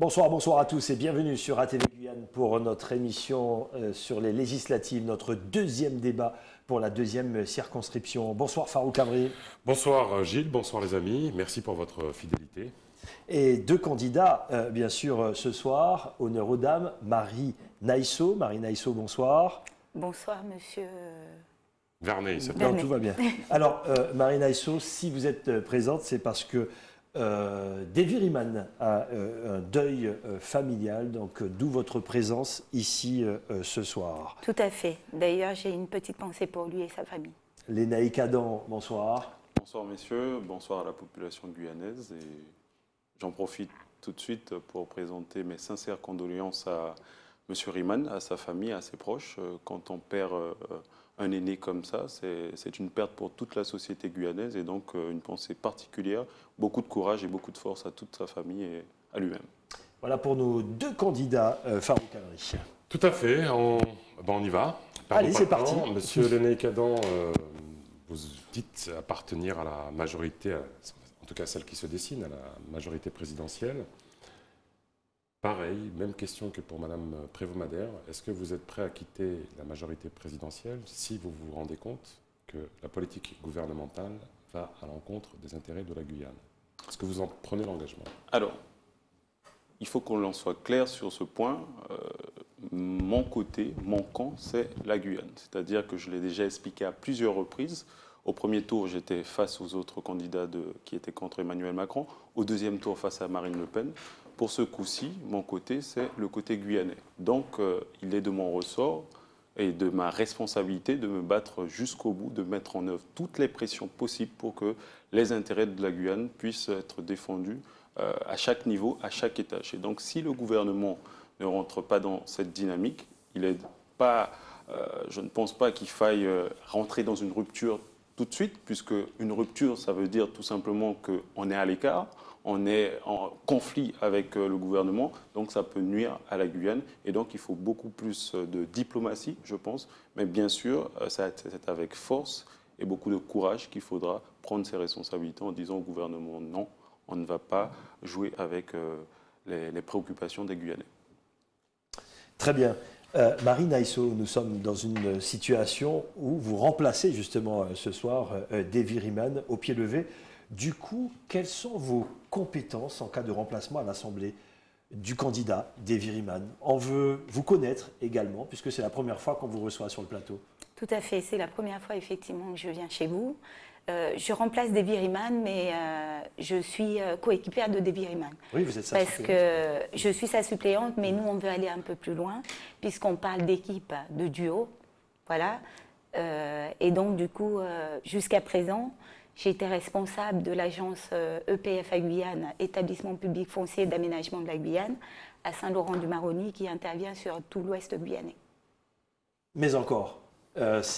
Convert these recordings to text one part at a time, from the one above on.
Bonsoir, bonsoir à tous et bienvenue sur ATV Guyane pour notre émission sur les législatives, notre deuxième débat pour la deuxième circonscription. Bonsoir Farouk Amri. Bonsoir Gilles, bonsoir les amis, merci pour votre fidélité. Et deux candidats, bien sûr, ce soir, honneur aux dames, Marie Naïsso. Marie Naïsso, bonsoir. Bonsoir monsieur Vernet, Non, tout va bien. Alors, Marie Naïsso, si vous êtes présente, c'est parce que Davy Riemann a un deuil familial, donc d'où votre présence ici ce soir. Tout à fait. D'ailleurs, j'ai une petite pensée pour lui et sa famille. Lénaïque Adam, bonsoir. Bonsoir messieurs, bonsoir à la population guyanaise. Et j'en profite tout de suite pour présenter mes sincères condoléances à M. Riemann, à sa famille, à ses proches. Quand on perd un aîné comme ça, c'est une perte pour toute la société guyanaise et donc une pensée particulière, beaucoup de courage et beaucoup de force à toute sa famille et à lui-même. Voilà pour nos deux candidats, Farouk Amri. Tout à fait, on y va. Allez, c'est parti. Monsieur Lénaïque Adam, vous dites appartenir à la majorité, en tout cas celle qui se dessine, à la majorité présidentielle. Pareil, même question que pour Madame Prévost-Madère. Est-ce que vous êtes prêt à quitter la majorité présidentielle si vous vous rendez compte que la politique gouvernementale va à l'encontre des intérêts de la Guyane? Est-ce que vous en prenez l'engagement? Alors, il faut qu'on en soit clair sur ce point. Mon côté, mon camp, c'est la Guyane. C'est-à-dire que je l'ai déjà expliqué à plusieurs reprises. Au premier tour, j'étais face aux autres candidats qui étaient contre Emmanuel Macron. Au deuxième tour, face à Marine Le Pen. Pour ce coup-ci, mon côté, c'est le côté guyanais. Donc, il est de mon ressort et de ma responsabilité de me battre jusqu'au bout, de mettre en œuvre toutes les pressions possibles pour que les intérêts de la Guyane puissent être défendus à chaque niveau, à chaque étage. Et donc, si le gouvernement ne rentre pas dans cette dynamique, je ne pense pas qu'il faille rentrer dans une rupture tout de suite, puisque une rupture, ça veut dire tout simplement qu'on est à l'écart, on est en conflit avec le gouvernement, donc ça peut nuire à la Guyane. Et donc il faut beaucoup plus de diplomatie, je pense. Mais bien sûr, c'est avec force et beaucoup de courage qu'il faudra prendre ses responsabilités en disant au gouvernement non, on ne va pas jouer avec les préoccupations des Guyanais. Très bien. Marie Naïsso, nous sommes dans une situation où vous remplacez justement ce soir Davy Riemann au pied levé. Du coup, quelles sont vos compétences en cas de remplacement à l'Assemblée du candidat Davy Riemann? On veut vous connaître également, puisque c'est la première fois qu'on vous reçoit sur le plateau. Tout à fait, c'est la première fois effectivement que je viens chez vous. Je remplace Davy Riemann, mais je suis coéquipière de Davy Riemann. Oui, vous êtes sa suppléante. Parce que je suis sa suppléante, mais nous on veut aller un peu plus loin, puisqu'on parle d'équipe, de duo. Voilà. Et donc du coup, jusqu'à présent, j'ai été responsable de l'agence EPF à Guyane, Établissement public foncier d'aménagement de la Guyane, à Saint-Laurent-du-Maroni, qui intervient sur tout l'ouest guyanais. Mais encore,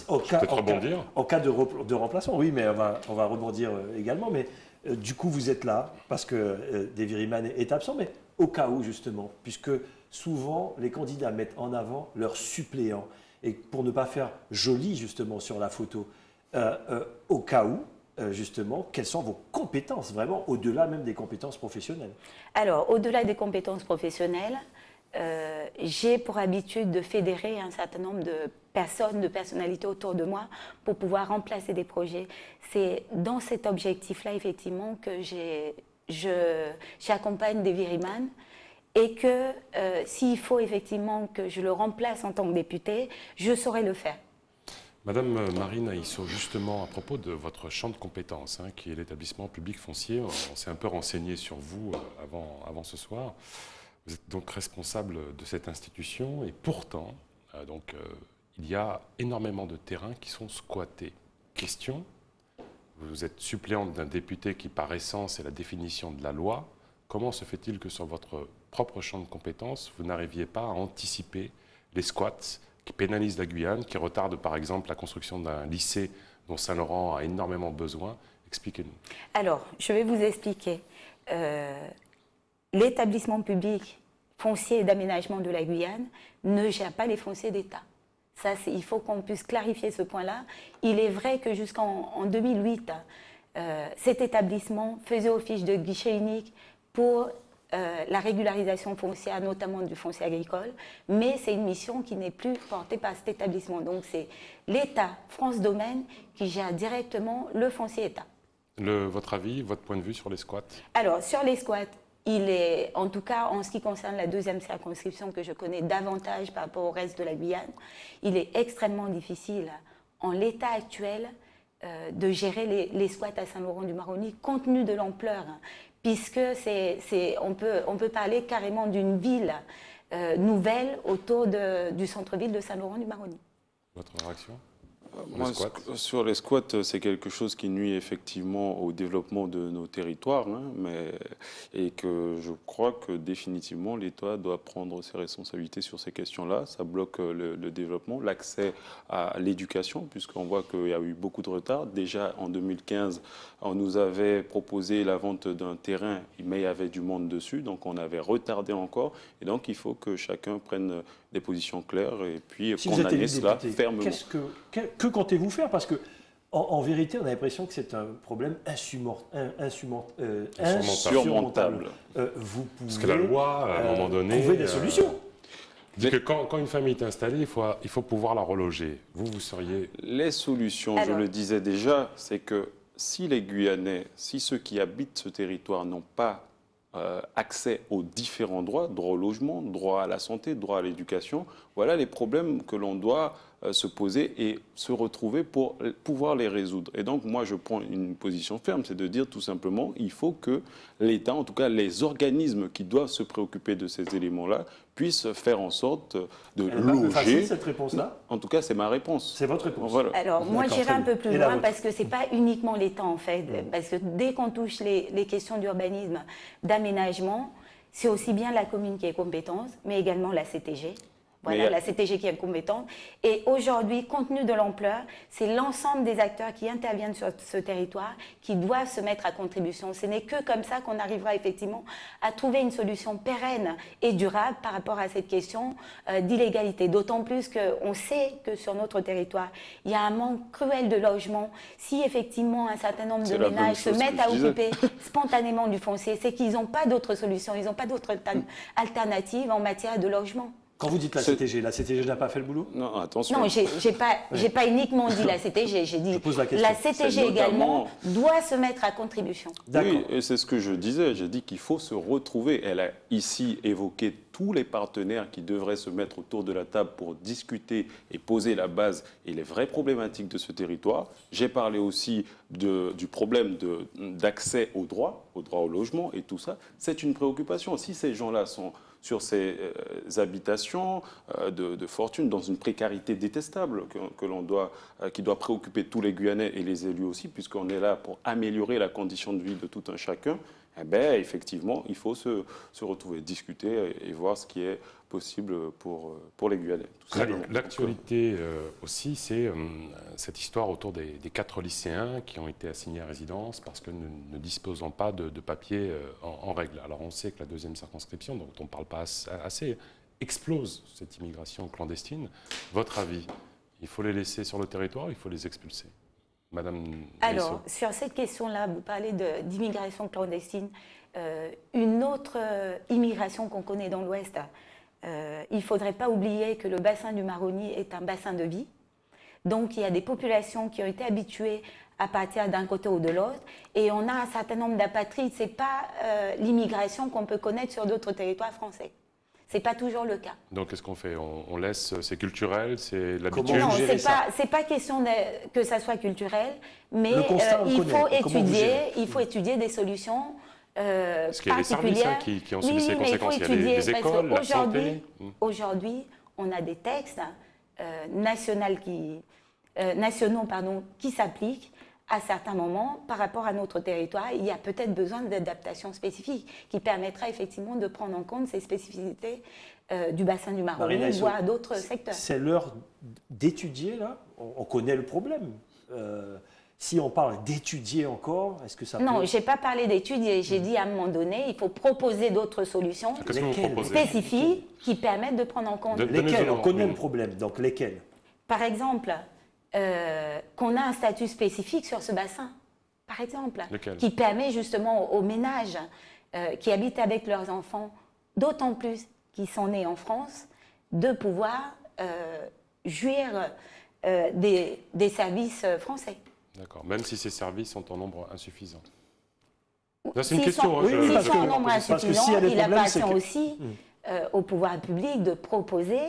en cas de remplacement, oui, mais on va rebondir également. Mais du coup, vous êtes là parce que Davy Riemann est absent, mais au cas où, justement, puisque souvent, les candidats mettent en avant leurs suppléants. Et pour ne pas faire joli, justement, sur la photo, au cas où, justement, quelles sont vos compétences, vraiment, au-delà même des compétences professionnelles? Alors, au-delà des compétences professionnelles, j'ai pour habitude de fédérer un certain nombre de personnes, de personnalités autour de moi pour pouvoir remplacer des projets. C'est dans cet objectif-là, effectivement, que j'accompagne Davy Riemann et que s'il faut effectivement que je le remplace en tant que député, je saurai le faire. Madame Marie Naïsso, justement, à propos de votre champ de compétences, qui est l'établissement public foncier, on s'est un peu renseigné sur vous avant ce soir. Vous êtes donc responsable de cette institution et pourtant, il y a énormément de terrains qui sont squattés. Question, vous êtes suppléante d'un député qui, par essence, est la définition de la loi. Comment se fait-il que sur votre propre champ de compétences, vous n'arriviez pas à anticiper les squats qui pénalisent la Guyane, qui retardent par exemple la construction d'un lycée dont Saint-Laurent a énormément besoin? Expliquez-nous. Alors, je vais vous expliquer. L'établissement public foncier d'aménagement de la Guyane ne gère pas les fonciers d'État. Ça, il faut qu'on puisse clarifier ce point-là. Il est vrai que jusqu'en 2008, cet établissement faisait office de guichet unique pour la régularisation foncière, notamment du foncier agricole, mais c'est une mission qui n'est plus portée par cet établissement. Donc c'est l'État, France Domaine, qui gère directement le foncier État. Votre avis, votre point de vue sur les squats? Alors, sur les squats, il est, en tout cas en ce qui concerne la deuxième circonscription que je connais davantage par rapport au reste de la Guyane, il est extrêmement difficile, en l'état actuel, de gérer les squats à Saint-Laurent-du-Maroni, compte tenu de l'ampleur, puisque on peut parler carrément d'une ville nouvelle autour du centre-ville de Saint-Laurent-du-Maroni. Votre réaction? Moi, sur les squats, c'est quelque chose qui nuit effectivement au développement de nos territoires, hein, et que je crois que définitivement l'État doit prendre ses responsabilités sur ces questions-là. Ça bloque le développement, l'accès à l'éducation, puisqu'on voit qu'il y a eu beaucoup de retard. Déjà en 2015, on nous avait proposé la vente d'un terrain, mais il y avait du monde dessus, donc on avait retardé encore. Et donc il faut que chacun prenne des positions claires et puis qu'on annonce cela fermement. Que comptez-vous faire? Parce que, en vérité, on a l'impression que c'est un problème insurmontable. Vous pouvez, parce que la loi, à un moment donné, trouver des solutions. Dit que quand une famille est installée, il faut pouvoir la reloger. Vous seriez... Les solutions, je le disais déjà, c'est que si les Guyanais, si ceux qui habitent ce territoire n'ont pas accès aux différents droits, droit au logement, droit à la santé, droit à l'éducation, voilà les problèmes que l'on doit se poser et se retrouver pour pouvoir les résoudre. Et donc moi je prends une position ferme, c'est de dire tout simplement il faut que l'État, en tout cas les organismes qui doivent se préoccuper de ces éléments-là, puissent faire en sorte de loger. Facile, cette réponse-là? En tout cas c'est ma réponse. C'est votre réponse. Voilà. Alors moi j'irai un peu plus loin parce que ce n'est pas uniquement l'État en fait, parce que dès qu'on touche les questions d'urbanisme, d'aménagement, c'est aussi bien la commune qui est compétente, mais également la CTG. Voilà, la CTG qui est compétente. Et aujourd'hui, compte tenu de l'ampleur, c'est l'ensemble des acteurs qui interviennent sur ce territoire qui doivent se mettre à contribution. Ce n'est que comme ça qu'on arrivera effectivement à trouver une solution pérenne et durable par rapport à cette question d'illégalité. D'autant plus qu'on sait que sur notre territoire, il y a un manque cruel de logements. Si effectivement un certain nombre de ménages se mettent à occuper spontanément du foncier, c'est qu'ils n'ont pas d'autre solution, ils n'ont pas d'autre alternative en matière de logement. Quand vous dites la CTG n'a pas fait le boulot? Non, attention. Non, j'ai pas uniquement dit la CTG, j'ai dit la CTG également doit se mettre à contribution. Oui, et c'est ce que je disais. J'ai dit qu'il faut se retrouver. Elle a ici évoqué tous les partenaires qui devraient se mettre autour de la table pour discuter et poser la base et les vraies problématiques de ce territoire. J'ai parlé aussi du problème d'accès au droit au logement et tout ça. C'est une préoccupation. Si ces gens-là sont sur ces habitations de fortune, dans une précarité détestable qui doit préoccuper tous les Guyanais et les élus aussi, puisqu'on est là pour améliorer la condition de vie de tout un chacun. Eh bien, effectivement, il faut se retrouver, discuter et voir ce qui est possible pour les Guyanais. L'actualité aussi, c'est cette histoire autour des 4 lycéens qui ont été assignés à résidence parce que ne disposant pas de papiers en règle. Alors on sait que la deuxième circonscription, dont on ne parle pas assez, explose cette immigration clandestine. Votre avis, il faut les laisser sur le territoire ou il faut les expulser? Madame Alors, sur cette question-là, vous parlez d'immigration clandestine. Une autre immigration qu'on connaît dans l'Ouest, il ne faudrait pas oublier que le bassin du Maroni est un bassin de vie. Donc, il y a des populations qui ont été habituées à partir d'un côté ou de l'autre. Et on a un certain nombre d'apatrides. Ce n'est pas l'immigration qu'on peut connaître sur d'autres territoires français. Ce n'est pas toujours le cas. Donc, qu'est-ce qu'on fait? On laisse, c'est culturel, c'est l'habitude? Non, ce n'est pas question que ça soit culturel, mais il faut étudier des solutions parce qu'il y a des services qui ont subi ces conséquences. Il y a les écoles, la santé. Aujourd'hui, on a des textes nationaux qui s'appliquent à certains moments par rapport à notre territoire. Il y a peut-être besoin d'adaptations spécifiques qui permettraient effectivement de prendre en compte ces spécificités du bassin du Maroni, voire d'autres secteurs. C'est l'heure d'étudier, là. On connaît le problème. Si on parle d'étudier encore, est-ce que ça peut... Non, je n'ai pas parlé d'étudier. J'ai dit à un moment donné, il faut proposer d'autres solutions spécifiques qui permettent de prendre en compte... Lesquelles? On connaît le problème, donc lesquelles? Par exemple, qu'on a un statut spécifique sur ce bassin, par exemple, qui permet justement aux ménages qui habitent avec leurs enfants, d'autant plus qui sont nés en France, de pouvoir jouir des services français. D'accord, même si ces services sont en nombre insuffisant. C'est une question. S'ils sont en nombre insuffisant, il appartient aussi au pouvoir public de proposer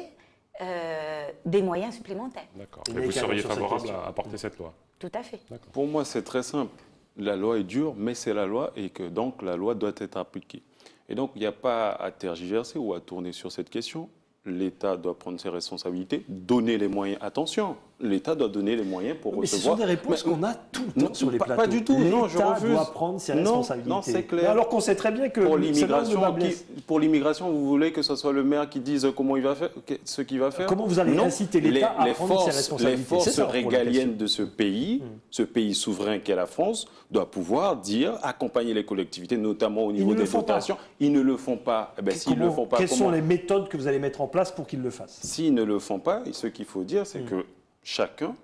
des moyens supplémentaires. D'accord. Et vous seriez favorable à apporter cette loi? Tout à fait. Pour moi, c'est très simple. La loi est dure, mais c'est la loi et que donc la loi doit être appliquée. Et donc, il n'y a pas à tergiverser ou à tourner sur cette question. L'État doit prendre ses responsabilités, donner les moyens. Attention, l'État doit donner les moyens pour recevoir. Ce sont des réponses qu'on a tout le temps sur les plateaux. Pas du tout, non, je refuse. L'État doit prendre ses responsabilités. Non, c'est clair. Alors qu'on sait très bien que pour l'immigration, vous voulez que ce soit le maire qui dise comment il va faire, ce qu'il va faire? Comment vous allez inciter l'État à prendre ses responsabilités? Les forces régaliennes de ce pays souverain qu'est la France, doivent pouvoir dire, accompagner les collectivités, notamment au niveau des dotations. Ils ne le font pas. S'ils ne le font pas, quelles sont les méthodes que vous allez mettre en place pour qu'ils le fassent? S'ils ne le font pas, ce qu'il faut dire, c'est que chacun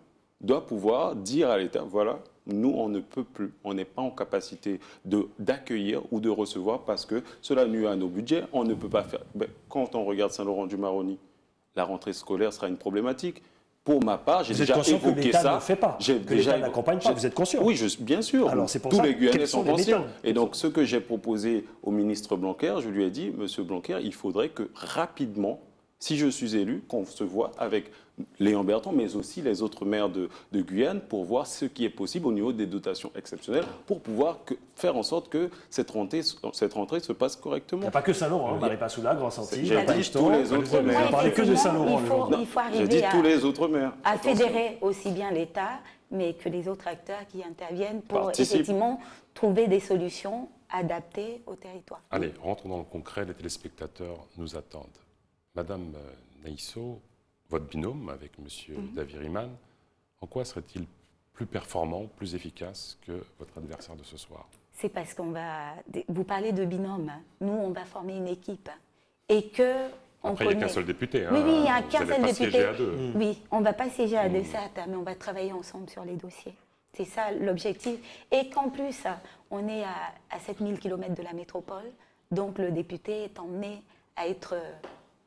doit pouvoir dire à l'État, voilà, nous, on ne peut plus, on n'est pas en capacité d'accueillir ou de recevoir parce que cela nuit à nos budgets, on ne peut pas faire. Quand on regarde Saint-Laurent-du-Maroni, la rentrée scolaire sera une problématique. Pour ma part, j'ai déjà évoqué ça. Vous êtes conscient que l'État ne fait pas, que l'État n'accompagne pas, vous êtes conscient? Oui, bien sûr. Alors, c'est pour tous ça, les Guyanais sont conscients. méthodes? Et donc, ce que j'ai proposé au ministre Blanquer, je lui ai dit, Monsieur Blanquer, il faudrait que rapidement, si je suis élu, qu'on se voit avec Léon Berton, mais aussi les autres maires de Guyane, pour voir ce qui est possible au niveau des dotations exceptionnelles, pour pouvoir faire en sorte que cette rentrée se passe correctement. Il n'y a pas que Saint-Laurent, Marie-Passoula, Grand-Senti, j'ai dit tous les autres maires. On parlait que de Saint-Laurent. Il faut j'ai dit tous les autres maires. À fédérer aussi bien l'État, mais que les autres acteurs qui interviennent pour effectivement trouver des solutions adaptées au territoire. Allez, rentrons dans le concret, les téléspectateurs nous attendent. Madame Naïsso, votre binôme avec Monsieur Daviriman, en quoi serait-il plus performant, plus efficace que votre adversaire de ce soir? C'est parce qu'on va... Vous parlez de binôme. Nous, on va former une équipe. Et que... Après, il n'y a qu'un seul député. Oui, il n'y a qu'un seul député. À deux. Oui, on ne va pas siéger à deux, certes, mais on va travailler ensemble sur les dossiers. C'est ça l'objectif. Et qu'en plus, on est à 7000 km de la métropole, donc le député est emmené à être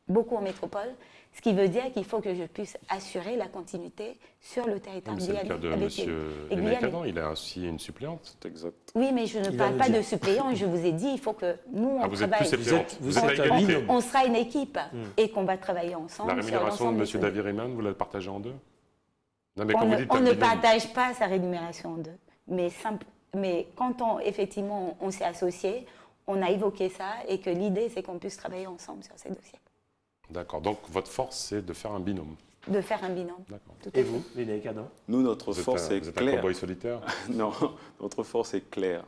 beaucoup en métropole, ce qui veut dire qu'il faut que je puisse assurer la continuité sur le territoire guyanais. C'est le cas de M. Lécadan, il a aussi une suppléante. C'est exact. Oui, mais je ne parle pas de suppléant, je vous ai dit, il faut que nous, on travaille. Vous êtes à égalité. On sera une équipe et qu'on va travailler ensemble. La rémunération de M. Daviriman, vous la partagez en deux? Non, mais on ne partage pas sa rémunération en deux. Mais quand effectivement on s'est associés, on a évoqué ça et que l'idée c'est qu'on puisse travailler ensemble sur ces dossiers. D'accord. Donc votre force c'est de faire un binôme. De faire un binôme. D'accord. Et vous, Léné Cadon? Nous, notre force est claire. Vous êtes un cowboy solitaire? Non, notre force est claire.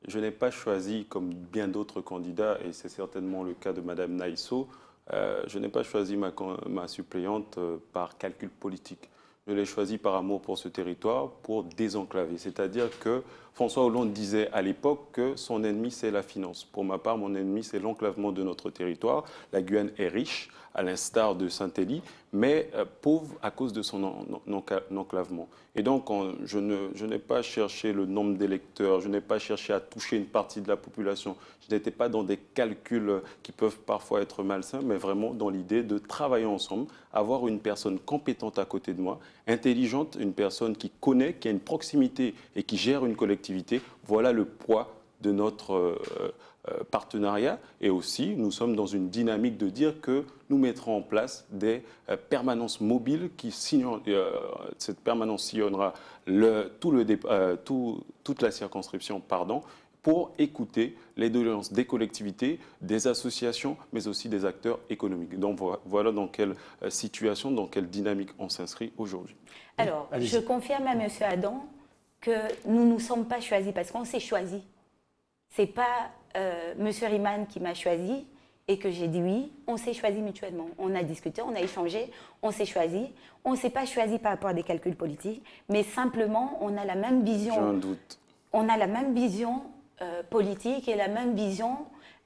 Je n'ai pas choisi, comme bien d'autres candidats, et c'est certainement le cas de Madame Naïsso, je n'ai pas choisi ma suppléante par calcul politique. Je l'ai choisi par amour pour ce territoire, pour désenclaver. C'est-à-dire que François Hollande disait à l'époque que son ennemi, c'est la finance. Pour ma part, mon ennemi, c'est l'enclavement de notre territoire. La Guyane est riche, à l'instar de Saint-Élie, mais pauvre à cause de son enclavement. Et donc, je n'ai pas cherché le nombre d'électeurs, je n'ai pas cherché à toucher une partie de la population. Je n'étais pas dans des calculs qui peuvent parfois être malsains, mais vraiment dans l'idée de travailler ensemble, avoir une personne compétente à côté de moi, intelligente, une personne qui connaît, qui a une proximité et qui gère une collectivité. Voilà le poids de notre partenariat. Et aussi, nous sommes dans une dynamique de dire que nous mettrons en place des permanences mobiles qui cette permanence sillonnera toute la circonscription, pour écouter les doléances des collectivités, des associations, mais aussi des acteurs économiques. Donc voilà dans quelle situation, dans quelle dynamique on s'inscrit aujourd'hui. Alors, je confirme à M. Adam que nous ne nous sommes pas choisis parce qu'on s'est choisis. Ce n'est pas M. Riman qui m'a choisi et que j'ai dit oui, on s'est choisis mutuellement. On a discuté, on a échangé, on s'est choisis. On ne s'est pas choisi par rapport à des calculs politiques, mais simplement on a la même vision. J'ai un doute. On a la même vision politique et la même vision,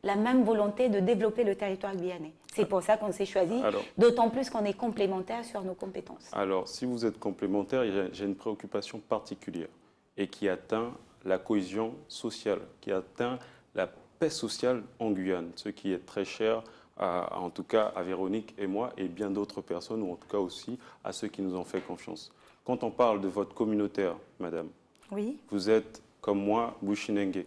la même volonté de développer le territoire guyanais. C'est pour ça qu'on s'est choisi, d'autant plus qu'on est complémentaires sur nos compétences. Alors, si vous êtes complémentaires, j'ai une préoccupation particulière et qui atteint la cohésion sociale, qui atteint la paix sociale en Guyane, ce qui est très cher en tout cas à Véronique et moi et bien d'autres personnes, ou en tout cas aussi à ceux qui nous ont fait confiance. Quand on parle de vote communautaire, madame, Oui. vous êtes, comme moi, Bushinengue.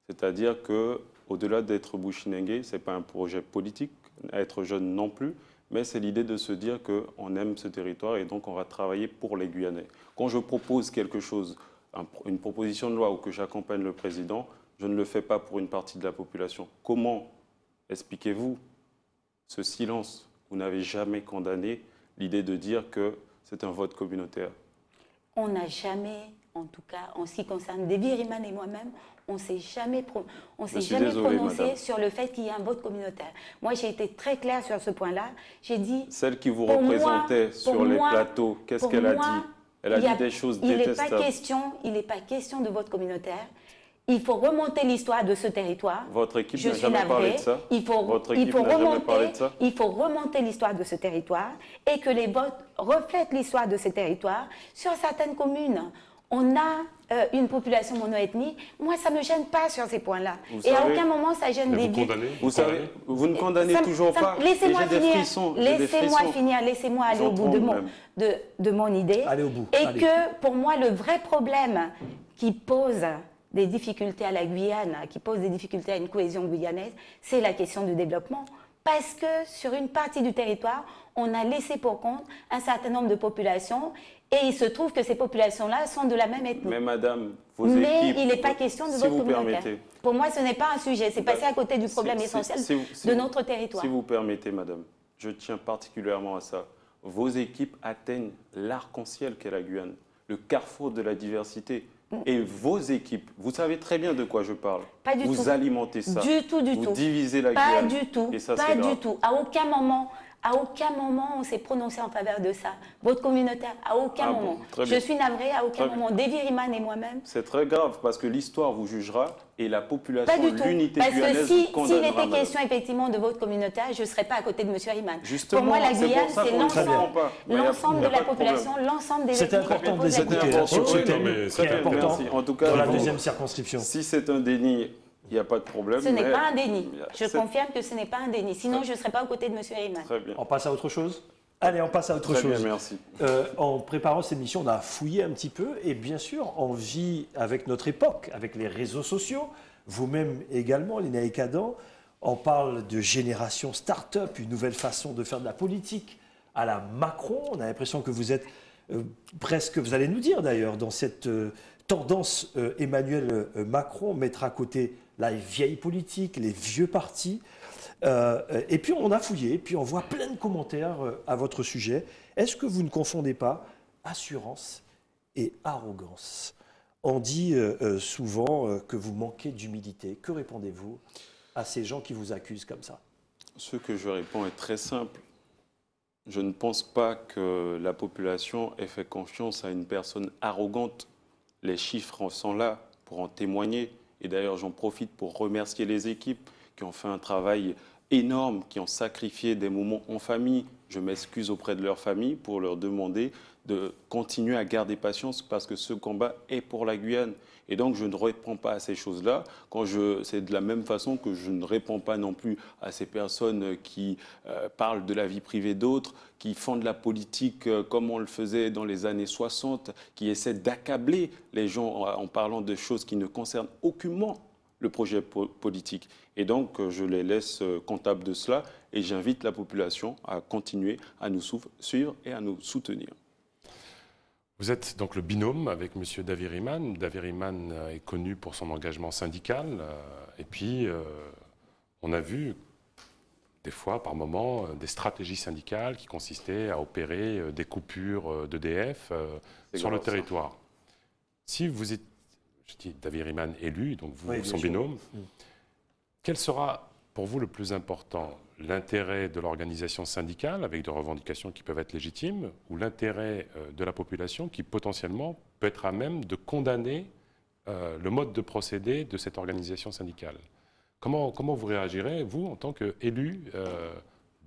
C'est-à-dire qu'au-delà d'être Bushinengue, ce n'est pas un projet politique, être jeune non plus, mais c'est l'idée de se dire qu'on aime ce territoire et donc on va travailler pour les Guyanais. Quand je propose quelque chose, une proposition de loi ou que j'accompagne le président, je ne le fais pas pour une partie de la population. Comment expliquez-vous ce silence? Vous n'avez jamais condamné l'idée de dire que c'est un vote communautaire. On n'a jamais, en tout cas, en ce qui concerne Davy Riemann et moi-même, on ne s'est jamais, prononcé madame. sur le fait qu'il y ait un vote communautaire. Moi, j'ai été très claire sur ce point-là. J'ai dit... Celle qui vous représentait sur les plateaux, qu'est-ce qu'elle a dit? Elle a dit des choses détestables. Il n'est pas question de vote communautaire. Il faut remonter l'histoire de ce territoire. Votre équipe n'a jamais parlé de ça. Il faut remonter l'histoire de ce territoire et que les votes reflètent l'histoire de ce territoire. Sur certaines communes, on a une population monoethnique. Moi, ça ne me gêne pas sur ces points-là. Et à aucun moment, ça gêne des vies. Vous ne condamnez toujours pas. Laissez-moi finir. Laissez-moi aller au bout de mon idée. Allez au bout. Et que, pour moi, le vrai problème qui pose des difficultés à la Guyane, qui pose des difficultés à une cohésion guyanaise, c'est la question du développement. Parce que sur une partie du territoire, on a laissé pour compte un certain nombre de populations et il se trouve que ces populations-là sont de la même ethnie. Mais madame, Mais il n'est pas question de vote communautaire. Permettez. Pour moi, ce n'est pas un sujet. C'est passer à côté du problème essentiel de notre territoire. Si vous permettez, madame, je tiens particulièrement à ça. Vos équipes atteignent l'arc-en-ciel qu'est la Guyane, le carrefour de la diversité. Et vos équipes, vous savez très bien de quoi je parle. Pas du tout. Vous alimentez ça. Du tout. Vous divisez la Guyane. Pas du tout. Et ça, pas du tout. À aucun moment, on s'est prononcé en faveur de ça. Vote communautaire, à aucun moment. Je suis navrée, à aucun moment. Davy Riemann et moi-même. C'est très grave parce que l'histoire vous jugera et la population, l'unité guyanaise vous condamnera. S'il était question effectivement de vote communautaire, je ne serais pas à côté de M. Riemann. Justement, pour moi, la Guyane, c'est l'ensemble de la population, l'ensemble des C'était important de les écouter. C'était important. En tout cas, dans la deuxième circonscription. Si c'est un déni, il n'y a pas de problème. Ce n'est pas un déni. Je confirme que ce n'est pas un déni. Sinon, je ne serais pas aux côtés de M. Riemann. Très bien. On passe à autre chose? Allez, on passe à autre chose. Bien, merci. En préparant cette émission, on a fouillé un petit peu et bien sûr, on vit avec notre époque, avec les réseaux sociaux. Vous-même également, Lénaïck Adam, on parle de génération start-up, une nouvelle façon de faire de la politique à la Macron. On a l'impression que vous êtes presque, vous allez nous dire d'ailleurs, dans cette tendance Emmanuel Macron, mettre à côté la vieille politique, les vieux partis. Et puis on a fouillé, et puis on voit plein de commentaires à votre sujet. Est-ce que vous ne confondez pas assurance et arrogance? On dit souvent que vous manquez d'humilité. Que répondez-vous à ces gens qui vous accusent comme ça? Ce que je réponds est très simple. Je ne pense pas que la population ait fait confiance à une personne arrogante. Les chiffres sont là pour en témoigner. Et d'ailleurs, j'en profite pour remercier les équipes qui ont fait un travail énorme, qui ont sacrifié des moments en famille. Je m'excuse auprès de leur famille pour leur demander de continuer à garder patience parce que ce combat est pour la Guyane. Et donc, je ne réponds pas à ces choses-là. C'est de la même façon que je ne réponds pas non plus à ces personnes qui parlent de la vie privée d'autres, qui font de la politique comme on le faisait dans les années 60, qui essaient d'accabler les gens en parlant de choses qui ne concernent aucunement le projet politique. Et donc, je les laisse comptables de cela et j'invite la population à continuer à nous suivre et à nous soutenir. Vous êtes donc le binôme avec M. Davy Riemann. Davy Riemann est connu pour son engagement syndical. Et puis, on a vu, des fois, par moments, des stratégies syndicales qui consistaient à opérer des coupures d'EDF sur le territoire. Si vous êtes, je dis Davy Riemann élu, donc vous, son binôme, quel sera pour vous le plus important? L'intérêt de l'organisation syndicale, avec des revendications qui peuvent être légitimes, ou l'intérêt de la population qui potentiellement peut être à même de condamner le mode de procédé de cette organisation syndicale? Comment vous réagirez, vous, en tant qu'élu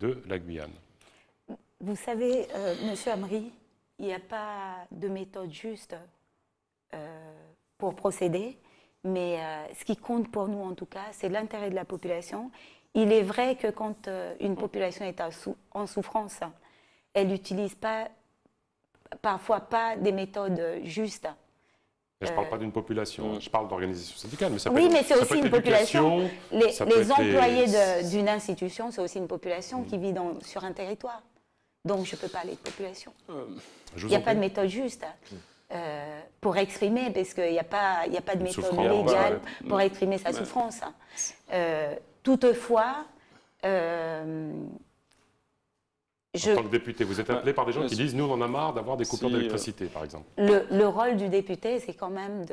de la Guyane? Vous savez, Monsieur Amri, il n'y a pas de méthode juste pour procéder. Mais ce qui compte pour nous, en tout cas, c'est l'intérêt de la population. Il est vrai que quand une population est en souffrance, elle n'utilise pas, parfois pas des méthodes justes. Je ne parle pas d'une population, je parle d'organisation syndicale. Mais ça oui, peut mais être, c'est aussi une population. Les employés les... d'une institution, c'est aussi une population qui vit sur un territoire. Donc, je ne peux pas parler de population. Il n'y a pas de méthode juste pour exprimer, parce qu'il n'y a pas de méthode légale pour exprimer sa souffrance. Toutefois, en tant que député, vous êtes appelé par des gens qui disent « nous, on en a marre d'avoir des coupures d'électricité », par exemple. Le rôle du député, c'est quand même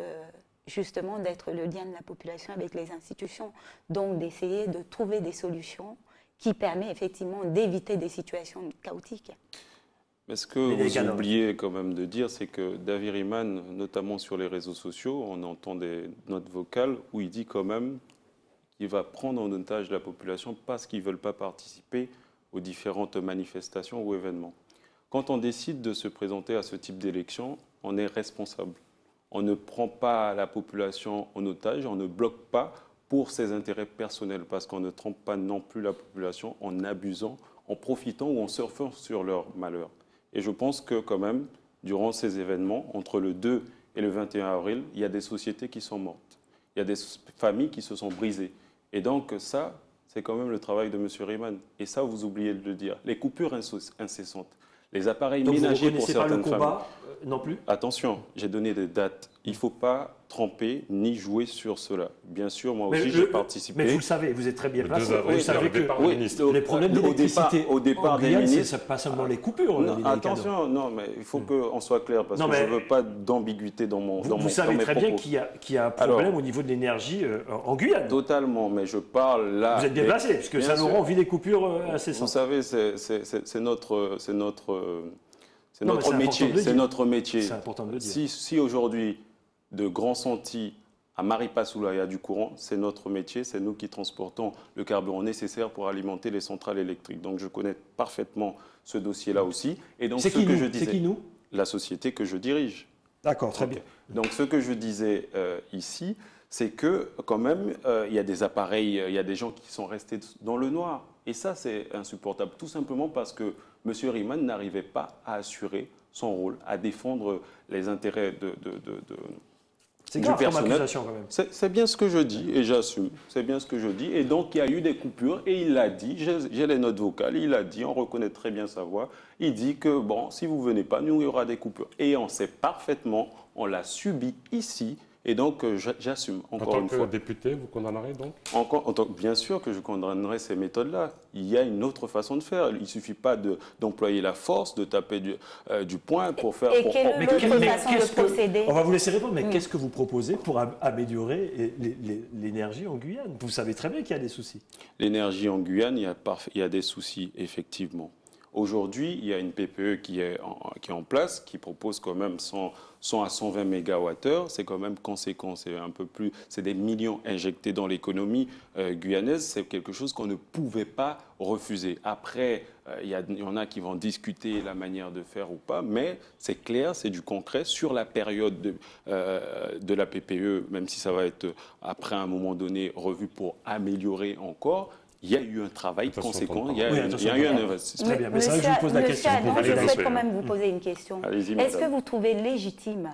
justement d'être le lien de la population avec les institutions, donc d'essayer de trouver des solutions qui permettent effectivement d'éviter des situations chaotiques. Mais ce que vous oubliez quand même de dire, c'est que Davy Riemann, notamment sur les réseaux sociaux, on entend des notes vocales où il dit quand même qu'il va prendre en otage la population parce qu'ils ne veulent pas participer aux différentes manifestations ou événements. Quand on décide de se présenter à ce type d'élection, on est responsable. On ne prend pas la population en otage, on ne bloque pas pour ses intérêts personnels, parce qu'on ne trompe pas non plus la population en abusant, en profitant ou en surfant sur leur malheur. Et je pense que quand même, durant ces événements, entre le 2 et le 21 avril, il y a des sociétés qui sont mortes. Il y a des familles qui se sont brisées. Et donc ça, c'est quand même le travail de M. Riemann. Et ça, vous oubliez de le dire. Les coupures incessantes, les appareils ménagers pour certaines familles. Pas le combat non plus? Attention, j'ai donné des dates. Il ne faut pas tremper ni jouer sur cela. Bien sûr, moi aussi, j'ai participé. Mais vous le savez, vous êtes très bien placé. Vous savez que les problèmes d'électricité au départ des ministres, ce n'est pas seulement les coupures. Attention, non, mais il faut qu'on soit clair, parce que je ne veux pas d'ambiguïté dans mon propos. Vous savez très bien qu'il y a un problème au niveau de l'énergie en Guyane. Totalement, mais je parle là... Vous êtes bien placé, parce que Saint-Laurent vit des coupures incessantes. Vous savez, c'est notre métier. C'est notre métier. C'est important de le dire. Si aujourd'hui, de Grand Santi à Maripasoula, il y a du courant, c'est notre métier, c'est nous qui transportons le carburant nécessaire pour alimenter les centrales électriques. Donc je connais parfaitement ce dossier-là aussi. Et donc, c'est qui nous? La société que je dirige. D'accord, très bien. Donc ce que je disais ici, c'est que quand même, il y a des appareils, il y a des gens qui sont restés dans le noir. Et ça, c'est insupportable, tout simplement parce que M. Riemann n'arrivait pas à assurer son rôle, à défendre les intérêts c'est grave comme accusation quand même. C'est bien ce que je dis et j'assume. C'est bien ce que je dis. Et donc, il y a eu des coupures et il l'a dit. J'ai les notes vocales. Il l'a dit. On reconnaît très bien sa voix. Il dit que, bon, si vous ne venez pas, nous, il y aura des coupures. Et on sait parfaitement, on l'a subi ici. Et donc, j'assume, encore une fois. En tant que député, vous condamnerez donc? Bien sûr que je condamnerai ces méthodes-là. Il y a une autre façon de faire. Il ne suffit pas d'employer la force, de taper du poing pour faire... quelle est l'autre façon de procéder? On va vous laisser répondre, mais qu'est-ce que vous proposez pour améliorer l'énergie en Guyane? Vous savez très bien qu'il y a des soucis. L'énergie en Guyane, il y a des soucis, effectivement. Aujourd'hui, il y a une PPE qui est en place, qui propose quand même 100 à 120 mégawattheures. C'est quand même conséquent, c'est un peu plus, c'est des millions injectés dans l'économie guyanaise. C'est quelque chose qu'on ne pouvait pas refuser. Après, il y en a qui vont discuter la manière de faire ou pas, mais c'est clair, c'est du concret sur la période de la PPE, même si ça va être après à un moment donné revu pour améliorer encore. Il y a eu un travail conséquent, il y a eu un investissement. Très bien, mais c'est vrai que je vous pose la question. Je souhaite quand même vous poser une question. Est-ce que vous trouvez légitime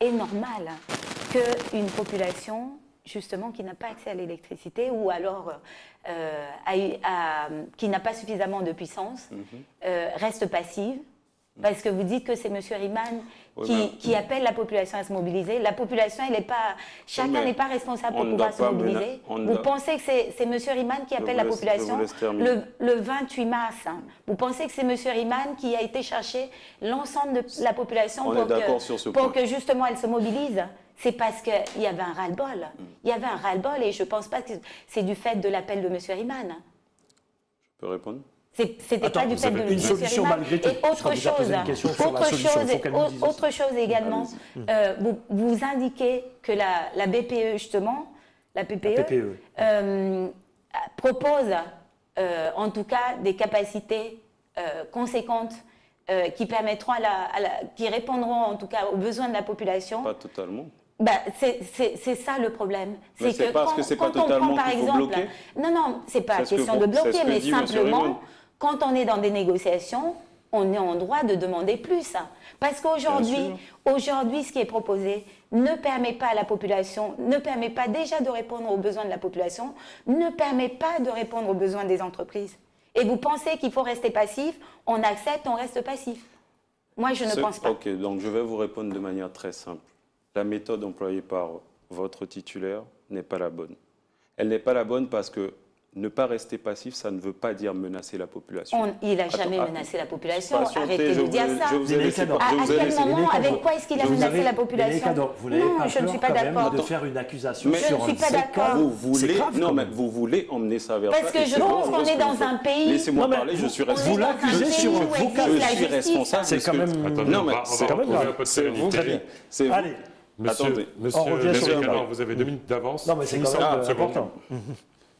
et normal qu'une population, justement, qui n'a pas accès à l'électricité ou alors qui n'a pas suffisamment de puissance, reste passive? Parce que vous dites que c'est M. Riemann qui appelle la population à se mobiliser. La population, chacun n'est pas responsable pour pouvoir se mobiliser. Vous pensez que c'est M. Riemann qui appelle la population le 28 mars. Vous pensez que c'est M. Riemann qui a été chercher l'ensemble de la population pour que justement elle se mobilise? C'est parce qu'il y avait un ras-le-bol. Il y avait un ras-le-bol et je ne pense pas que c'est du fait de l'appel de M. Riemann. Je peux répondre? C'était pas du fait de une solution malgré tout. Et autre chose également, vous indiquez que la BPE justement, la PPE. Propose en tout cas des capacités conséquentes qui permettront qui répondront en tout cas aux besoins de la population. Pas totalement. C'est ça le problème. Mais c'est parce que c'est pas totalement qu'il faut bloquer. Non, c'est pas question de bloquer, mais simplement, quand on est dans des négociations, on est en droit de demander plus. Parce qu'aujourd'hui, ce qui est proposé ne permet pas à la population, ne permet pas déjà de répondre aux besoins de la population, ne permet pas de répondre aux besoins des entreprises. Et vous pensez qu'il faut rester passif, on accepte, on reste passif. Moi, je ne pense pas. Ok, donc je vais vous répondre de manière très simple. La méthode employée par votre titulaire n'est pas la bonne. Elle n'est pas la bonne parce que ne pas rester passif, ça ne veut pas dire menacer la population. Il n'a jamais menacé la population. Arrêtez de dire ça. À quel moment, avec quoi est-ce qu'il a menacé la population? Non, je ne suis pas d'accord de faire une accusation sur un secteur. Je ne suis pas d'accord. Vous voulez emmener ça vers ça. Parce que je pense qu'on est dans un pays... Laissez-moi parler, je suis responsable. Vous l'accusez sur un vocable. Je suis responsable. C'est quand même... Non, mais c'est quand même un peu de sérénité. Allez. Monsieur, vous avez 2 minutes d'avance. Non, mais c'est quand même important.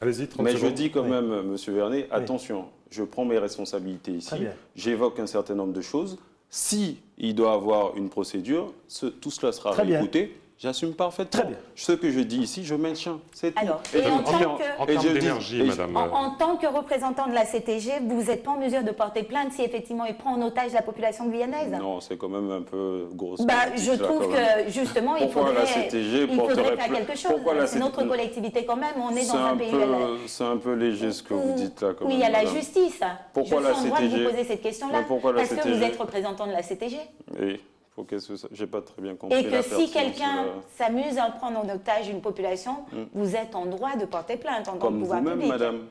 Allez-y, 30 Mais secondes. je dis quand même, Monsieur Vernet, attention, je prends mes responsabilités ici, j'évoque un certain nombre de choses. Si il doit avoir une procédure, tout cela sera réécouté. J'assume parfaitement. Très bien. Ce que je dis ici, je maintiens. C'est tout. Alors, en termes d'énergie, madame. En tant que représentant de la CTG, vous n'êtes pas en mesure de porter plainte si effectivement il prend en otage la population guyanaise? Non, c'est quand même un peu grosse. Je trouve que justement, il faudrait faire quelque chose. C'est notre collectivité quand même, on est dans un pays... C'est un peu léger ce que vous dites là. Oui, il y a la justice. Pourquoi la CTG? Je suis en droit de vous poser cette question-là. Parce que vous êtes représentant de la CTG. Oui. J'ai pas très bien compris. Et que si quelqu'un s'amuse à prendre en otage une population, vous êtes en droit de porter plainte en tant que pouvoir public. Madame.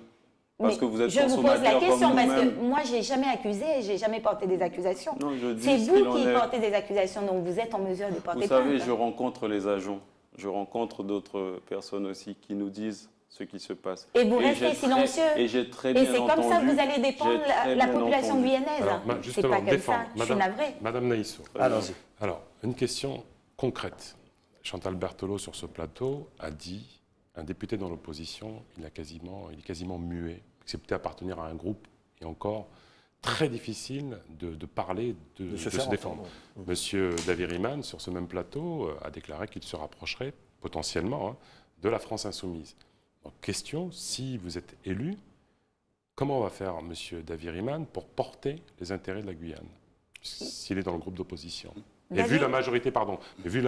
Parce que vous êtes je vous pose la question parce que moi, je n'ai jamais accusé, je n'ai jamais porté des accusations. C'est vous qui portez des accusations, donc vous êtes en mesure de porter plainte. Vous savez, je rencontre les agents, je rencontre d'autres personnes aussi qui nous disent ce qui se passe. Et vous restez silencieux. Et j'ai très bien entendu. Et c'est comme ça que vous allez défendre la population guyanaise. C'est pas comme ça. Je suis navrée. Madame Naïsso. Allons-y. Alors, une question concrète. Chantal Berthelot, sur ce plateau, a dit un député dans l'opposition, il est quasiment muet, excepté appartenir à un groupe, et encore très difficile de parler, de se défendre. Monsieur David Riemann, sur ce même plateau, a déclaré qu'il se rapprocherait potentiellement de la France insoumise. Donc, question, si vous êtes élu, comment va faire M. David Riemann pour porter les intérêts de la Guyane, s'il est dans le groupe d'opposition? Et vu la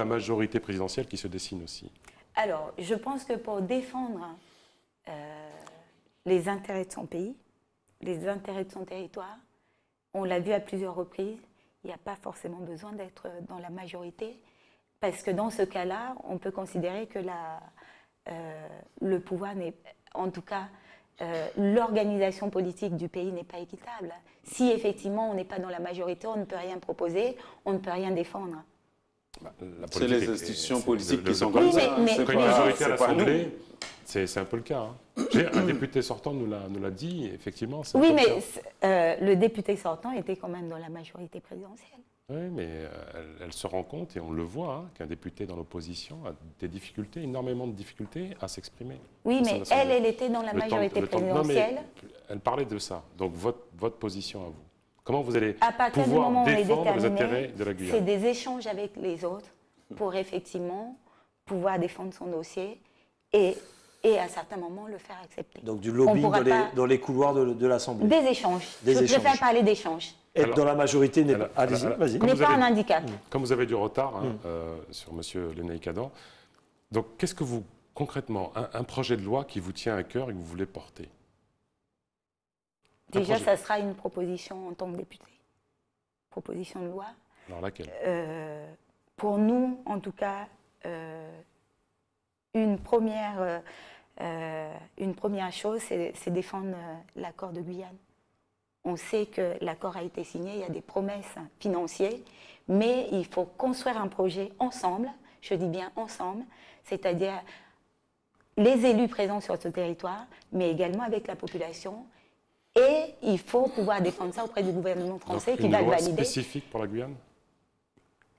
majorité présidentielle qui se dessine aussi. Alors, je pense que pour défendre les intérêts de son pays, les intérêts de son territoire, on l'a vu à plusieurs reprises, il n'y a pas forcément besoin d'être dans la majorité, parce que dans ce cas-là, on peut considérer que le pouvoir n'est, en tout cas, l'organisation politique du pays n'est pas équitable. Si effectivement on n'est pas dans la majorité, on ne peut rien proposer, on ne peut rien défendre. C'est les institutions politiques qui sont comme ça. Mais une majorité à l'Assemblée, c'est un peu le cas. Un député sortant nous l'a dit, effectivement. Oui, mais le député sortant était quand même dans la majorité présidentielle. Oui, mais elle se rend compte, et on le voit, qu'un député dans l'opposition a des difficultés, énormément de difficultés à s'exprimer. Oui, mais elle était dans la majorité présidentielle. Non, mais elle parlait de ça. Donc, votre position à vous. Comment vous allez pouvoir du moment défendre les intérêts de la Guyane? C'est des échanges avec les autres pour effectivement pouvoir défendre son dossier et à certains moments le faire accepter. Donc du lobbying dans les couloirs de l'Assemblée. Des échanges. Je préfère parler d'échanges. Être dans la majorité n'est pas un handicap. Comme vous avez du retard sur M. Lenaï-Cadent, donc qu'est-ce que vous, concrètement, un projet de loi qui vous tient à cœur et que vous voulez porter? Déjà, ça sera une proposition en tant que député. Proposition de loi. Alors laquelle? Pour nous, en tout cas, une première chose, c'est défendre l'accord de Guyane. On sait que l'accord a été signé, il y a des promesses financières, mais il faut construire un projet ensemble, je dis bien ensemble, c'est-à-dire les élus présents sur ce territoire, mais également avec la population. Et il faut pouvoir défendre ça auprès du gouvernement français qui va le valider. Une loi spécifique pour la Guyane?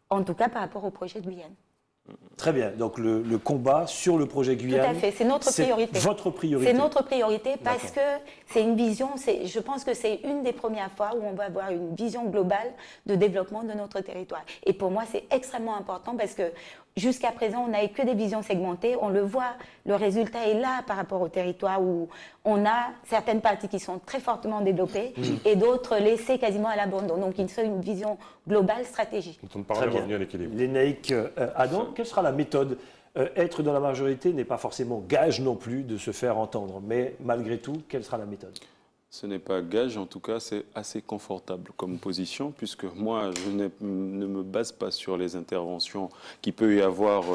En tout cas, par rapport au projet de Guyane. Très bien. Donc le combat sur le projet Guyane. Tout à fait. C'est notre priorité. C'est votre priorité. C'est notre priorité parce que c'est une vision. Je pense que c'est une des premières fois où on va avoir une vision globale de développement de notre territoire. Et pour moi, c'est extrêmement important parce que jusqu'à présent, on n'a eu que des visions segmentées. On le voit, le résultat est là par rapport au territoire où on a certaines parties qui sont très fortement développées et d'autres laissées quasiment à l'abandon. Donc, il faut une vision globale, stratégique. On ne parle revenu à l'équilibre. Lénaïque Adam, quelle sera la méthode? Être dans la majorité n'est pas forcément gage non plus de se faire entendre. Mais malgré tout, quelle sera la méthode? Ce n'est pas gage, en tout cas, c'est assez confortable comme position, puisque moi, je ne me base pas sur les interventions qu'il peut y avoir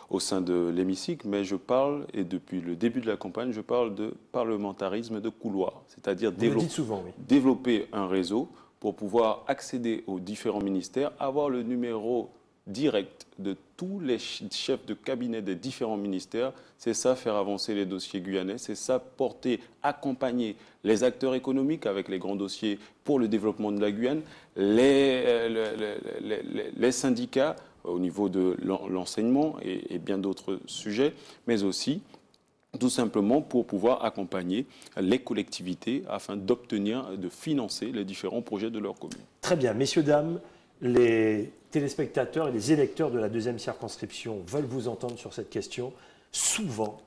au sein de l'hémicycle, mais je parle, et depuis le début de la campagne, je parle de parlementarisme de couloir, c'est-à-dire développer un réseau pour pouvoir accéder aux différents ministères, avoir le numéro direct de tous les chefs de cabinet des différents ministères. C'est ça, faire avancer les dossiers guyanais, c'est ça, accompagner les acteurs économiques avec les grands dossiers pour le développement de la Guyane, les syndicats au niveau de l'enseignement et bien d'autres sujets, mais aussi tout simplement pour pouvoir accompagner les collectivités afin d'obtenir, de financer les différents projets de leur commune. Très bien, messieurs, dames, les téléspectateurs et les électeurs de la deuxième circonscription veulent vous entendre sur cette question. Souvent,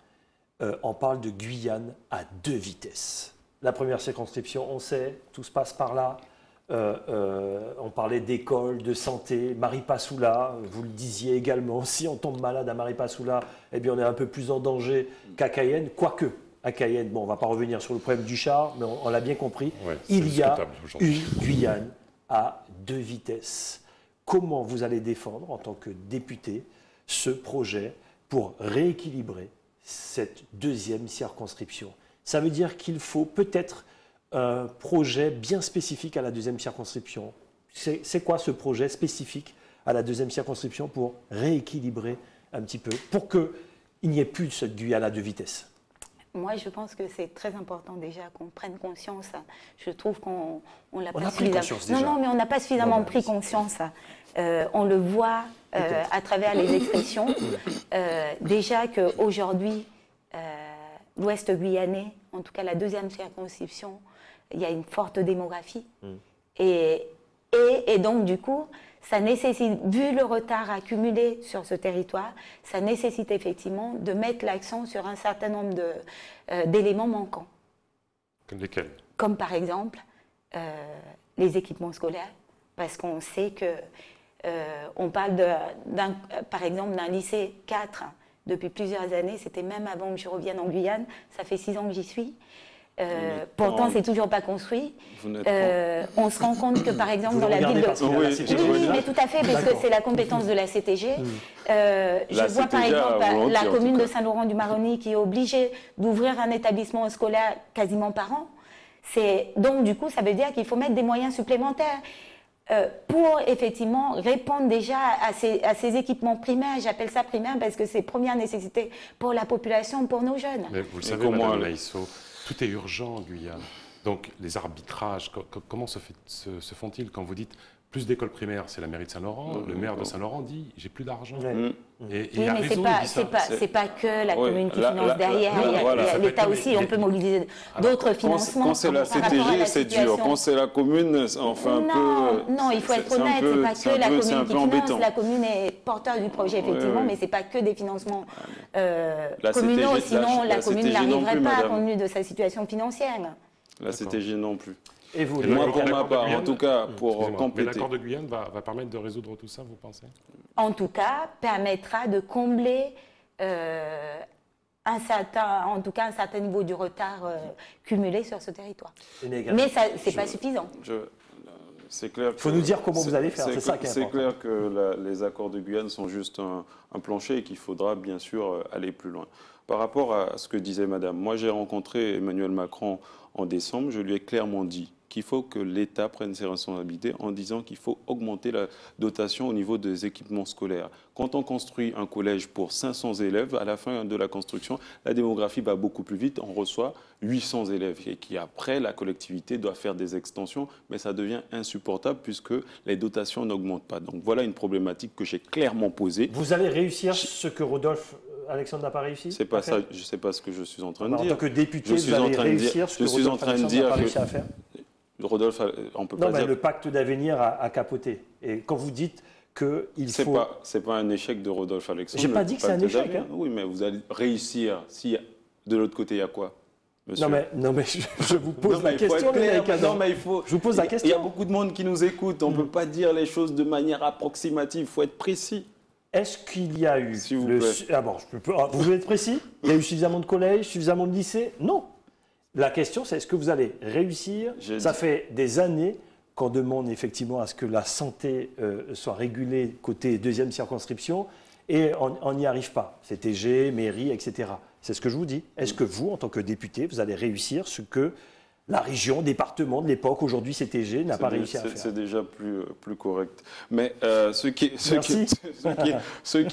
on parle de Guyane à deux vitesses. La première circonscription, on sait, tout se passe par là. On parlait d'école, de santé. Maripasoula, vous le disiez également, si on tombe malade à Maripasoula, eh bien on est un peu plus en danger qu'à Cayenne. Quoique, à Cayenne, bon, on ne va pas revenir sur le problème du char, mais on l'a bien compris, ouais, il y a une Guyane à deux vitesses. Comment vous allez défendre, en tant que député, ce projet pour rééquilibrer cette deuxième circonscription? Ça veut dire qu'il faut peut-être un projet bien spécifique à la deuxième circonscription. C'est quoi ce projet spécifique à la deuxième circonscription pour rééquilibrer un petit peu, pour qu'il n'y ait plus cette Guyane à deux vitesses? Moi, je pense que c'est très important déjà qu'on prenne conscience. Je trouve qu'on l'a pas suffisamment. Non, mais on n'a pas suffisamment pris conscience. On le voit à travers les expressions. Déjà qu'aujourd'hui, l'Ouest guyanais, en tout cas la deuxième circonscription, il y a une forte démographie. Et donc, du coup, ça nécessite, vu le retard accumulé sur ce territoire, ça nécessite effectivement de mettre l'accent sur un certain nombre d'éléments manquants. Comme lesquels? Comme par exemple les équipements scolaires, parce qu'on sait que on parle par exemple d'un lycée 4 depuis plusieurs années, c'était même avant que je revienne en Guyane, ça fait 6 ans que j'y suis. Pourtant, c'est toujours pas construit. On se rend compte que, par exemple, dans la ville de... Oui, mais tout à fait, parce que c'est la compétence de la CTG. Je vois, par exemple, la commune de Saint-Laurent-du-Maroni qui est obligée d'ouvrir un établissement scolaire quasiment par an. Donc, du coup, ça veut dire qu'il faut mettre des moyens supplémentaires pour, effectivement, répondre déjà à ces équipements primaires. J'appelle ça primaire parce que c'est première nécessité pour la population, pour nos jeunes. Mais vous le savez, Madame Laïsso, tout est urgent en Guyane. Donc, les arbitrages, comment se font-ils quand vous dites plus d'écoles primaires? C'est la mairie de Saint-Laurent. Le maire de Saint-Laurent dit « j'ai plus d'argent ». Et oui, mais c'est pas que la commune qui finance derrière. L'État aussi, on peut mobiliser d'autres financements. Quand c'est la CTG, c'est dur. Quand c'est la commune, enfin un peu... Non, il faut être honnête, c'est pas que la commune qui finance. La commune est porteur du projet, effectivement, mais c'est pas que des financements communaux. Sinon, la commune n'arriverait pas compte tenu de sa situation financière. La CTG non plus. Et vous, moi, pour ma part, en tout cas, pour compléter. Mais l'accord de Guyane va permettre de résoudre tout ça, vous pensez? En tout cas, permettra de combler un certain niveau du retard cumulé sur ce territoire. Mais ce n'est pas suffisant. C'est clair. Il faut nous dire comment vous allez faire, c'est ça qui est important. C'est clair que les accords de Guyane sont juste un plancher et qu'il faudra bien sûr aller plus loin. Par rapport à ce que disait Madame, moi j'ai rencontré Emmanuel Macron en décembre, je lui ai clairement dit qu'il faut que l'État prenne ses responsabilités en disant qu'il faut augmenter la dotation au niveau des équipements scolaires. Quand on construit un collège pour 500 élèves, à la fin de la construction, la démographie va beaucoup plus vite, on reçoit 800 élèves et qu'après, la collectivité doit faire des extensions, mais ça devient insupportable puisque les dotations n'augmentent pas. Donc voilà une problématique que j'ai clairement posée. Vous allez réussir ce que Rodolphe Alexandre n'a pas réussi? C'est pas ça, je ne sais pas ce que je suis en train de dire. En tant que député, vous allez réussir ce que Rodolphe Alexandre n'a pas réussi à faire? Rodolphe, on peut pas dire... Le pacte d'avenir a capoté. Et quand vous dites qu'il faut... C'est pas un échec de Rodolphe Alexandre. J'ai pas dit que c'est un échec. Hein. Oui, mais vous allez réussir si de l'autre côté, il y a quoi, monsieur? Non, mais je vous pose la question. Je vous pose la question. Il y a beaucoup de monde qui nous écoute. On ne peut pas dire les choses de manière approximative. Il faut être précis. Est-ce qu'il y a eu... S'il vous plaît. Vous voulez être précis? Il y a eu suffisamment de collèges, suffisamment de lycées? Non. La question, c'est est-ce que vous allez réussir? Ça fait des années qu'on demande effectivement à ce que la santé soit régulée côté deuxième circonscription et on n'y arrive pas. CTG, mairie, etc. C'est ce que je vous dis. Est-ce que vous, en tant que député, vous allez réussir ce que la région, département de l'époque, aujourd'hui CTG, n'a pas réussi à faire? C'est déjà plus correct. Mais ce qui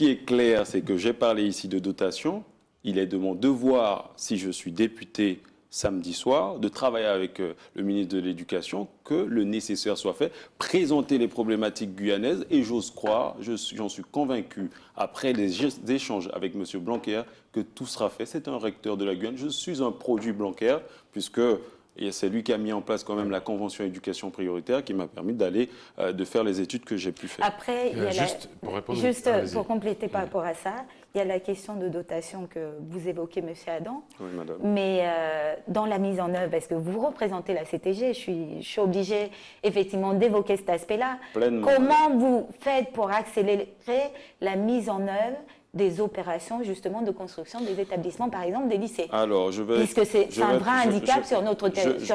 est clair, c'est que j'ai parlé ici de dotation. Il est de mon devoir, si je suis député samedi soir, de travailler avec le ministre de l'Éducation, que le nécessaire soit fait, présenter les problématiques guyanaises, et j'ose croire, j'en suis convaincu, après les échanges avec M. Blanquer, que tout sera fait. C'est un recteur de la Guyane, je suis un produit Blanquer, puisque c'est lui qui a mis en place quand même la convention éducation prioritaire qui m'a permis de faire les études que j'ai pu faire. Après, il y a pour compléter par rapport à ça, il y a la question de dotation que vous évoquez, M. Adam. Oui, madame. Mais dans la mise en œuvre, parce que vous représentez la CTG, je suis obligée effectivement d'évoquer cet aspect-là. Comment vous faites pour accélérer la mise en œuvre des opérations justement de construction des établissements, par exemple des lycées? Alors, puisque c'est un vrai handicap sur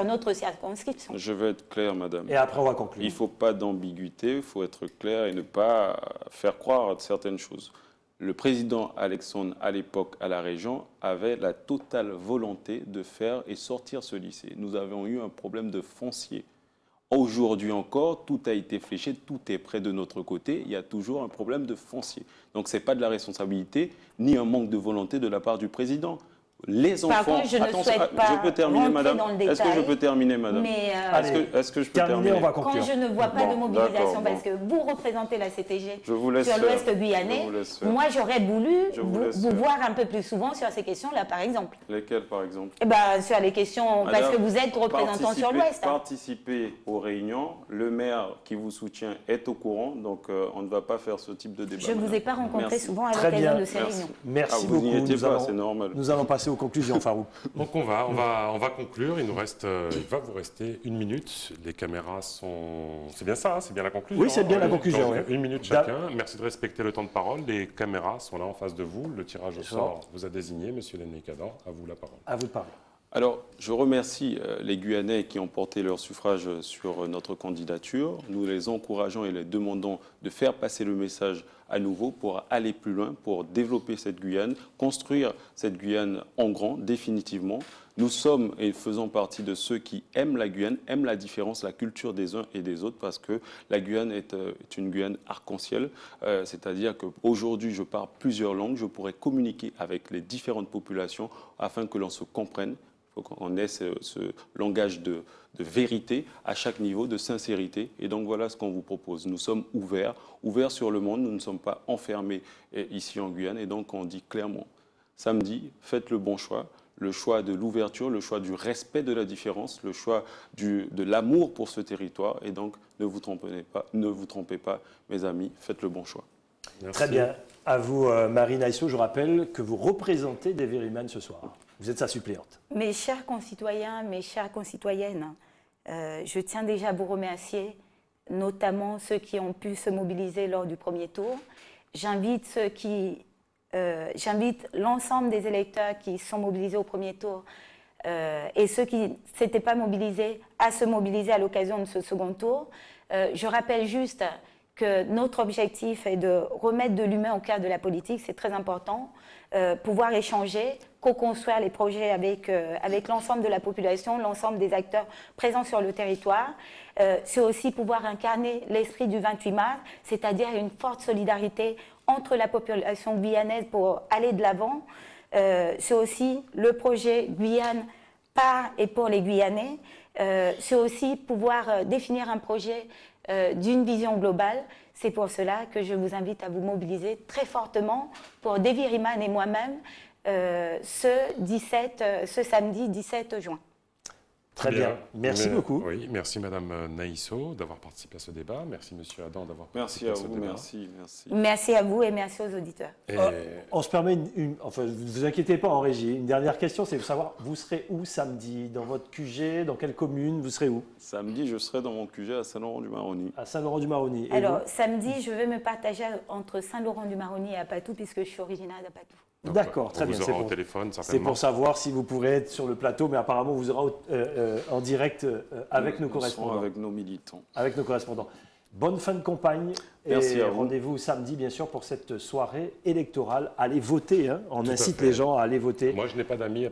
notre circonscription. Je vais être clair, madame. Et après, on va conclure. Il ne faut pas d'ambiguïté, il faut être clair et ne pas faire croire à certaines choses. Le président Alexandre, à l'époque, à la région, avait la totale volonté de faire et sortir ce lycée. Nous avons eu un problème de foncier. Aujourd'hui encore, tout a été fléché, tout est près de notre côté. Il y a toujours un problème de foncier. Donc, ce n'est pas de la responsabilité ni un manque de volonté de la part du président. Les enfants... Par contre, je ne souhaite pas je peux terminer, madame. Dans le détail. Est-ce que je peux terminer, madame? Est-ce que je peux terminer? On va conclure. Quand je ne vois pas de mobilisation, parce que vous représentez la CTG sur l'Ouest guyanais, moi j'aurais voulu vous voir un peu plus souvent sur ces questions-là, par exemple. Lesquelles, par exemple? Sur les questions, madame, parce que vous êtes représentant sur l'Ouest. Participez aux réunions, le maire qui vous soutient est au courant, donc on ne va pas faire ce type de débat. Je ne vous ai pas rencontré souvent à l'occasion de ces réunions. Merci beaucoup. Vous n'y étiez pas, c'est normal. Nous allons passer aux conclusions, Farouk. Donc on va conclure. Il va vous rester 1 minute. Les caméras sont... C'est bien ça, c'est bien la conclusion. Oui, c'est bien la conclusion. Donc, 1 minute chacun. Merci de respecter le temps de parole. Les caméras sont là en face de vous. Le tirage au sort vous a désigné, Monsieur Lenné-Cador. À vous la parole. À vous de parler. Alors, je remercie les Guyanais qui ont porté leur suffrage sur notre candidature. Nous les encourageons et les demandons de faire passer le message à nouveau pour aller plus loin, pour développer cette Guyane, construire cette Guyane en grand, définitivement. Nous sommes et faisons partie de ceux qui aiment la Guyane, aiment la différence, la culture des uns et des autres, parce que la Guyane est une Guyane arc-en-ciel, c'est-à-dire qu'aujourd'hui, je parle plusieurs langues, je pourrais communiquer avec les différentes populations afin que l'on se comprenne. Il faut qu'on ait ce langage de vérité à chaque niveau, de sincérité. Et donc voilà ce qu'on vous propose. Nous sommes ouverts sur le monde, nous ne sommes pas enfermés ici en Guyane. Et donc on dit clairement, samedi, faites le bon choix. Le choix de l'ouverture, le choix du respect de la différence, le choix de l'amour pour ce territoire. Et donc ne vous trompez pas, mes amis, faites le bon choix. Merci. Très bien. À vous, Marine Aïsso, je rappelle que vous représentez Davy Riemann ce soir. Vous êtes sa suppléante. Mes chers concitoyens, mes chères concitoyennes, je tiens déjà à vous remercier, notamment ceux qui ont pu se mobiliser lors du premier tour. J'invite l'ensemble des électeurs qui sont mobilisés au premier tour et ceux qui ne s'étaient pas mobilisés à se mobiliser à l'occasion de ce second tour. Je rappelle juste que notre objectif est de remettre de l'humain au cœur de la politique, c'est très important, pouvoir échanger, co-construire les projets avec l'ensemble de la population, l'ensemble des acteurs présents sur le territoire. C'est aussi pouvoir incarner l'esprit du 28 mars, c'est-à-dire une forte solidarité entre la population guyanaise pour aller de l'avant. C'est aussi le projet Guyane par et pour les Guyanais. C'est aussi pouvoir définir un projet d'une vision globale. C'est pour cela que je vous invite à vous mobiliser très fortement pour Davy Riemann et moi-même ce samedi 17 juin. Très bien. Merci beaucoup. Oui, merci Madame Naïsso d'avoir participé à ce débat. Merci Monsieur Adam d'avoir participé à ce débat. Merci. Merci à vous et merci aux auditeurs. On se permet enfin, ne vous inquiétez pas en régie. Une dernière question, c'est de savoir, vous serez où samedi? Dans votre QG? Dans quelle commune? Vous serez où? Samedi, je serai dans mon QG à Saint-Laurent-du-Maroni. À Saint-Laurent-du-Maroni. Alors, samedi, je vais me partager entre Saint-Laurent-du-Maroni et Apatou, puisque je suis originaire d'Apatou. D'accord, très bien. C'est pour savoir si vous pourrez être sur le plateau, mais apparemment vous aurez en direct avec nos correspondants. Avec nos militants. Avec nos correspondants. Bonne fin de campagne. Merci et à vous. Rendez-vous samedi, bien sûr, pour cette soirée électorale. Allez voter, hein. On incite les gens à aller voter. Moi, je n'ai pas d'amis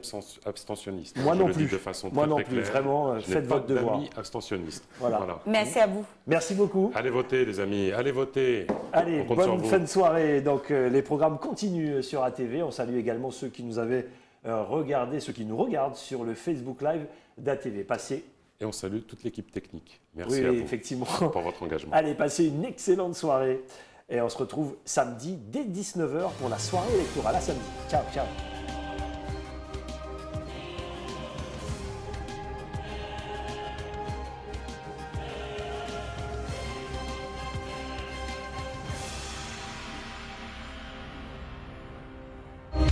abstentionnistes. Moi non plus. De façon Moi très, non très plus. claire. Vraiment, faites votre devoir. D'amis abstentionnistes. Voilà. Merci à vous. Merci beaucoup. Allez voter, les amis. Allez voter. Allez, bonne fin de soirée. Donc, les programmes continuent sur ATV. On salue également ceux qui nous avaient regardé, ceux qui nous regardent sur le Facebook Live d'ATV. Passez. Et on salue toute l'équipe technique. Merci à vous effectivement. Pour votre engagement. Allez, passez une excellente soirée. Et on se retrouve samedi dès 19h pour la soirée électorale. À samedi. Ciao, ciao.